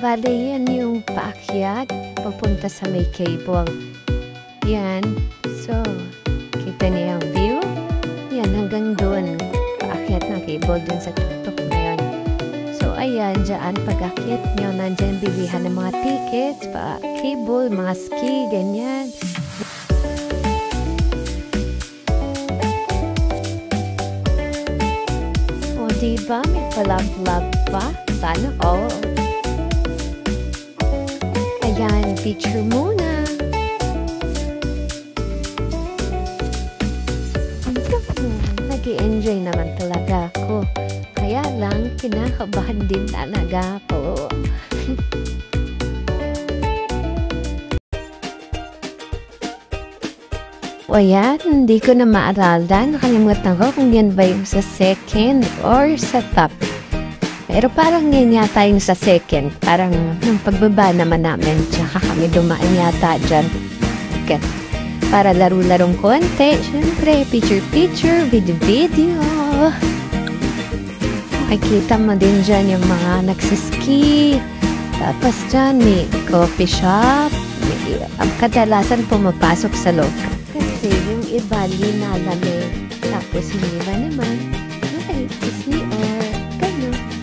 Bale, yan yung paakyat papunta sa may cable. Yan. So, kita niyo yung view? Yan, hanggang doon. Paakyat ng cable dun sa tuktok na yun. So, ayan, dyan, pag-akyat nyo, nandyan bilihan ng mga tickets, cable, mga ski, ganyan. O, diba? May palag-lag pa. Sana all. Ayan, picture muna. Nag-i-enjoy naman talaga ako. Kaya lang, kinakabahan din talaga ako. O yan, hindi ko na maaralan. Nakalimutan ko kung yan ba yung sa second or sa top. Pero parang yan yata yung sa second. Parang yung pagbaba naman namin. Tsaka kami dumaan yata dyan. Okay. Para laro-larong konti. Siyempre, picture-picture, video-video. Makikita mo din dyan yung mga nagsiski. Tapos dyan may coffee shop. Ang kadalasan pumapasok sa loob. Kasi yung iba linalamig. Tapos yung iba naman, CR.